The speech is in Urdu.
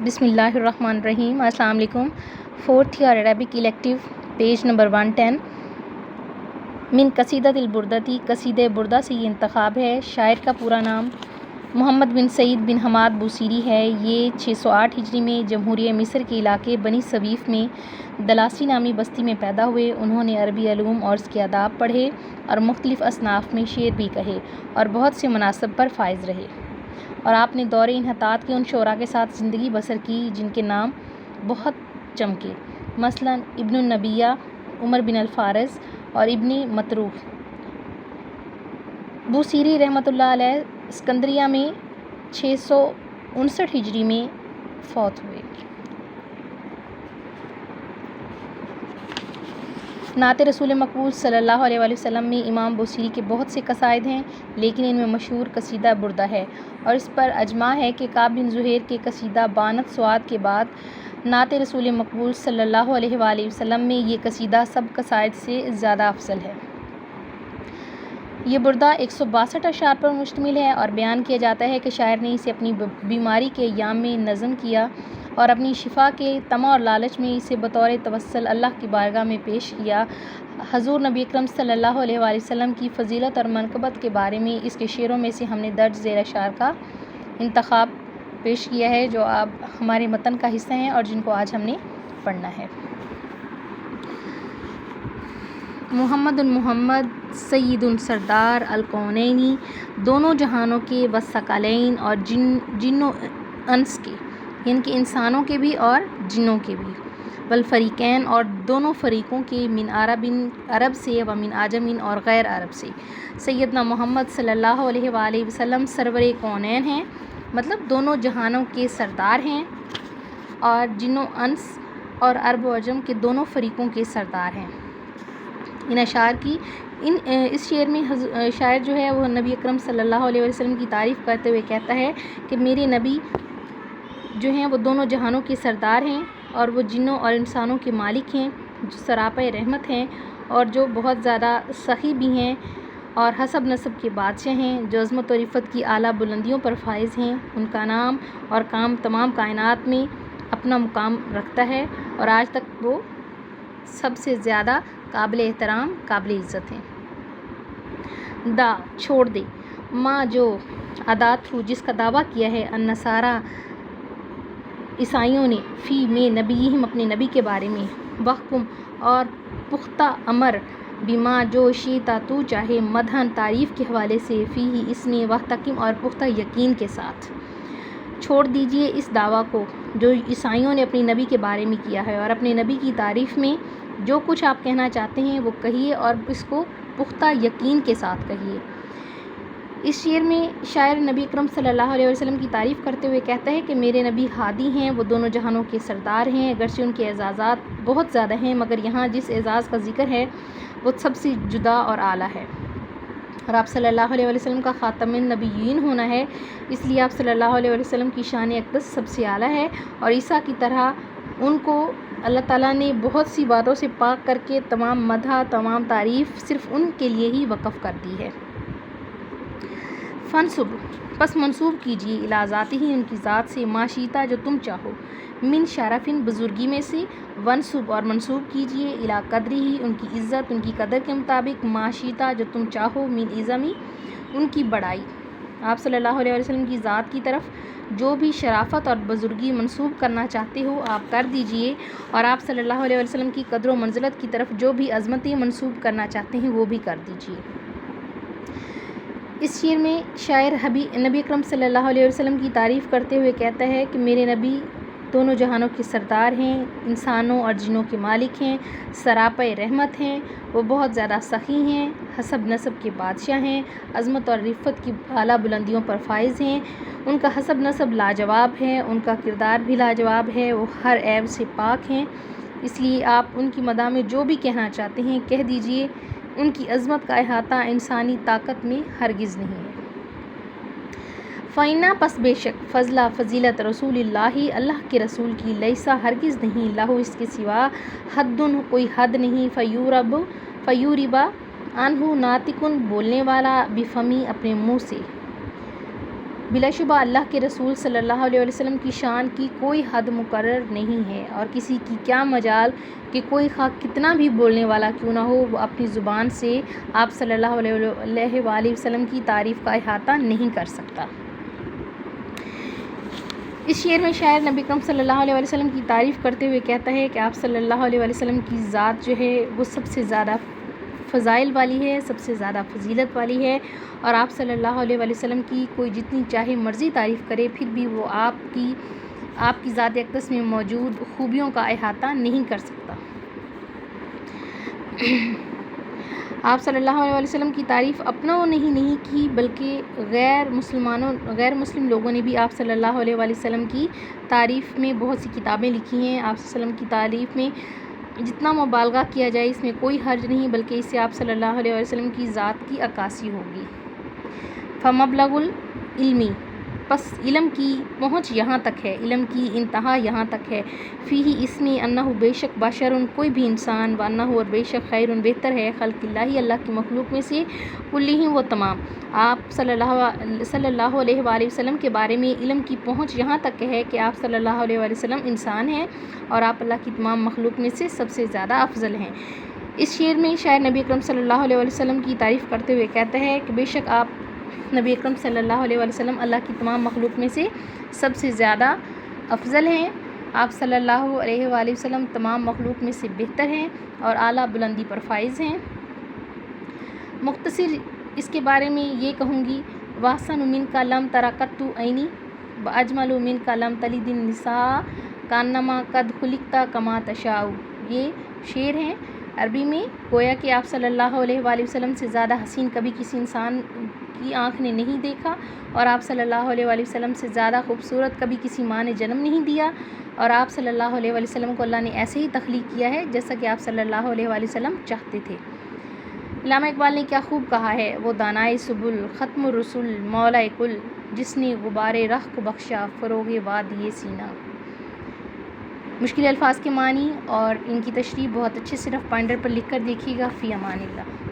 بسم اللہ الرحمن الرحیم۔ السلام علیکم۔ Fourth year Arabic elective, page number 110 من قصیدۃ البردۃ، قصیدہ بردہ سے یہ انتخاب ہے۔ شاعر کا پورا نام محمد بن سعید بن حماد بوصیری ہے۔ یہ 608 ہجری میں جمہوریہ مصر کے علاقے بنی سویف میں دلاسی نامی بستی میں پیدا ہوئے۔ انہوں نے عربی علوم اور اس کے آداب پڑھے اور مختلف اصناف میں شعر بھی کہے اور بہت سے مناصب پر فائز رہے، اور آپ نے دور انحطاط کے ان شعراء کے ساتھ زندگی بسر کی جن کے نام بہت چمکے، مثلا ابن النبیہ، عمر بن الفارز اور ابن مطروح۔ بوصیری رحمۃ اللہ علیہ اسکندریہ میں 659 ہجری میں فوت ہوئے۔ نعت رسول مقبول صلی اللہ علیہ وآلہ وسلم میں امام بوصیری کے بہت سے قصائد ہیں، لیکن ان میں مشہور قصیدہ بردہ ہے، اور اس پر اجماع ہے کہ کعب بن زہیر کے قصیدہ بانت سواد کے بعد نعت رسول مقبول صلی اللہ علیہ وآلہ وسلم میں یہ قصیدہ سب قصائد سے زیادہ افضل ہے۔ یہ بردہ 162 اشعار پر مشتمل ہے، اور بیان کیا جاتا ہے کہ شاعر نے اسے اپنی بیماری کے ایام میں نظم کیا اور اپنی شفا کے طمع اور لالچ میں اسے بطور توسل اللہ کی بارگاہ میں پیش کیا۔ حضور نبی اکرم صلی اللہ علیہ وآلہ وسلم کی فضیلت اور منقبت کے بارے میں اس کے شعروں میں سے ہم نے درج ذیل اشعار کا انتخاب پیش کیا ہے، جو اب ہمارے متن کا حصہ ہیں اور جن کو آج ہم نے پڑھنا ہے۔ محمد سید سردار الکونین، دونوں جہانوں کے والثقلین، اور جن و انس کے، یعنی کہ انسانوں کے بھی اور جنوں کے بھی، والفریقین، اور دونوں فریقوں کے، من عرب سے و من عجم، اور غیر عرب سے۔ سیدنا محمد صلی اللہ علیہ وآلہ وسلم سرور کونین ہیں، مطلب دونوں جہانوں کے سردار ہیں، اور جن و انس اور عرب و عجم کے دونوں فریقوں کے سردار ہیں۔ ان اشعار کی اس شعر میں شاعر جو ہے وہ نبی اکرم صلی اللہ علیہ وسلم کی تعریف کرتے ہوئے کہتا ہے کہ میرے نبی جو ہیں وہ دونوں جہانوں کے سردار ہیں، اور وہ جنوں اور انسانوں کے مالک ہیں، جو سراپے رحمت ہیں، اور جو بہت زیادہ سخی بھی ہیں، اور حسب نسب کے بادشاہ ہیں، جو عظمت و رفت کی اعلیٰ بلندیوں پر فائز ہیں۔ ان کا نام اور کام تمام کائنات میں اپنا مقام رکھتا ہے، اور آج تک وہ سب سے زیادہ قابل احترام، قابل عزت ہیں۔ دا چھوڑ دے، ماں جو عدات ہو جس کا دعویٰ کیا ہے، النصارہ عیسائیوں نے، فی میں نبیہم اپنے نبی کے بارے میں، وحکم اور پختہ امر، بما جو شیتا تو چاہے، مدحن تعریف کے حوالے سے، فی ہی اس میں، وحتکم اور پختہ یقین کے ساتھ۔ چھوڑ دیجئے اس دعویٰ کو جو عیسائیوں نے اپنے نبی کے بارے میں کیا ہے، اور اپنے نبی کی تعریف میں جو کچھ آپ کہنا چاہتے ہیں وہ کہیے، اور اس کو پختہ یقین کے ساتھ کہیے۔ اس شعر میں شاعر نبی اکرم صلی اللہ علیہ وسلم کی تعریف کرتے ہوئے کہتا ہے کہ میرے نبی ہادی ہیں، وہ دونوں جہانوں کے سردار ہیں، اگرچہ ان کے اعزازات بہت زیادہ ہیں، مگر یہاں جس اعزاز کا ذکر ہے وہ سب سے جدا اور اعلیٰ ہے، اور آپ صلی اللہ علیہ وسلم کا خاتم النبیین ہونا ہے، اس لیے آپ صلی اللہ علیہ وسلم کی شان اقدس سب سے اعلیٰ ہے، اور عیسیٰ کی طرح ان کو اللہ تعالیٰ نے بہت سی باتوں سے پاک کر کے تمام مدح، تمام تعریف صرف ان کے لیے ہی وقف کر دی ہے۔ فنسب، پس منسوب کیجیے، الی ذاتہ ان کی ذات سے، ما شیتا جو تم چاہو، من شرفن بزرگی میں سے، ونسب اور منسوب کیجیے، الی قدرہ ان کی عزت، ان کی قدر کے مطابق، ما شیتا جو تم چاہو، من عظمی ان کی بڑائی۔ آپ صلی اللہ علیہ وسلم کی ذات کی طرف جو بھی شرافت اور بزرگی منسوب کرنا چاہتے ہو آپ کر دیجئے، اور آپ صلی اللہ علیہ وسلم کی قدر و منزلت کی طرف جو بھی عظمتیں منسوب کرنا چاہتے ہیں وہ بھی کر دیجئے۔ اس شعر میں شاعر نبی اکرم صلی اللہ علیہ وسلم کی تعریف کرتے ہوئے کہتا ہے کہ میرے نبی دونوں جہانوں کے سردار ہیں، انسانوں اور جنوں کے مالک ہیں، سراپے رحمت ہیں، وہ بہت زیادہ سخی ہیں، حسب نسب کے بادشاہ ہیں، عظمت اور رفت کی اعلیٰ بلندیوں پر فائز ہیں، ان کا حسب نسب لاجواب ہے، ان کا کردار بھی لاجواب ہے، وہ ہر عیب سے پاک ہیں، اس لیے آپ ان کی مدح میں جو بھی کہنا چاہتے ہیں کہہ دیجئے، ان کی عظمت کا احاطہ انسانی طاقت میں ہرگز نہیں ہے۔ فَإِنَّ پس بے شک، فضلہ فضیلت، رسول اللہ اللہ کے رسول کی، لیسا ہرگز نہیں، لہو اس کے سوا، حد کوئی حد نہیں، فیوربا عنہ ناطقن بولنے والا، بفمی اپنے منہ سے، بلا شبہ اللہ کے رسول صلی اللہ علیہ وسلم کی شان کی کوئی حد مقرر نہیں ہے، اور کسی کی کیا مجال کہ کوئی خواہ کتنا بھی بولنے والا کیوں نہ ہو، وہ اپنی زبان سے آپ صلی اللہ علیہ وآلہ وسلم کی تعریف کا احاطہ نہیں کر سکتا۔ اس شعر میں شاعر نبی اکرم صلی اللہ علیہ وسلم کی تعریف کرتے ہوئے کہتا ہے کہ آپ صلی اللہ علیہ وسلم کی ذات جو ہے وہ سب سے زیادہ فضائل والی ہے، سب سے زیادہ فضیلت والی ہے، اور آپ صلی اللہ علیہ وسلم کی کوئی جتنی چاہے مرضی تعریف کرے پھر بھی وہ آپ کی ذات اقدس میں موجود خوبیوں کا احاطہ نہیں کر سکتا۔ آپ صلی اللہ علیہ وسلم کی تعریف اپنوں نے ہی نہیں کی بلکہ غیر مسلم لوگوں نے بھی آپ صلی اللہ علیہ وسلم کی تعریف میں بہت سی کتابیں لکھی ہیں۔ آپ صلی اللہ علیہ وسلم کی تعریف میں جتنا مبالغہ کیا جائے اس میں کوئی حرج نہیں، بلکہ اس سے آپ صلی اللہ علیہ وسلم کی ذات کی عکاسی ہوگی۔ فمبلغ العلمی، پس علم کی پہنچ یہاں تک ہے، علم کی انتہا یہاں تک ہے۔ فیہ اس میں انہ بے شک بشر کوئی بھی انسان، وانہ اور بے شک خیر بہتر ہے، خلق اللہ کی مخلوق میں سے، کلہم وہ تمام۔ آپ صلی اللہ علیہ وآلہ وسلم کے بارے میں علم کی پہنچ یہاں تک ہے کہ آپ صلی اللہ علیہ وآلہ وسلم انسان ہیں اور آپ اللہ کی تمام مخلوق میں سے سب سے زیادہ افضل ہیں۔ اس شعر میں شاعر نبی اکرم صلی اللہ علیہ وسلم کی تعریف کرتے ہوئے کہتا ہے کہ بے شک آپ نبی اکرم صلی اللہ علیہ وسلم اللہ کی تمام مخلوق میں سے سب سے زیادہ افضل ہیں، آپ صلی اللہ علیہ وآلہ وسلم تمام مخلوق میں سے بہتر ہیں اور اعلیٰ بلندی پر فائز ہیں۔ مختصر اس کے بارے میں یہ کہوں گی، وَأَحْسَنُ مِنْكَ لَمْ تَرَ قَطُّ عَيْنِي وَأَجْمَلُ مِنْكَ لَمْ تَلِدِ النِّسَاءُ كَأَنَّمَا قَدْ خُلِقْتَ كَمَا تَشَاءُ۔ یہ شعر ہیں عربی میں، گویا کہ آپ صلی اللہ علیہ وآلہ وسلم سے زیادہ حسین کبھی کسی انسان کی آنکھ نے نہیں دیکھا، اور آپ صلی اللہ علیہ وآلہ وسلم سے زیادہ خوبصورت کبھی کسی ماں نے جنم نہیں دیا، اور آپ صلی اللہ علیہ وآلہ وسلم کو اللہ نے ایسے ہی تخلیق کیا ہے جیسا کہ آپ صلی اللہ علیہ وآلہ وسلم چاہتے تھے۔ علامہ اقبال نے کیا خوب کہا ہے، وہ دانائے سبل، ختم الرسل، مولا کل، جس نے غبار رخ کو بخشا، فروغ وادی سینہ۔ مشکل الفاظ کے معنی اور ان کی تشریح بہت اچھے سے رف بائنڈر پر لکھ کر دیکھیے گا۔ فی امان اللہ۔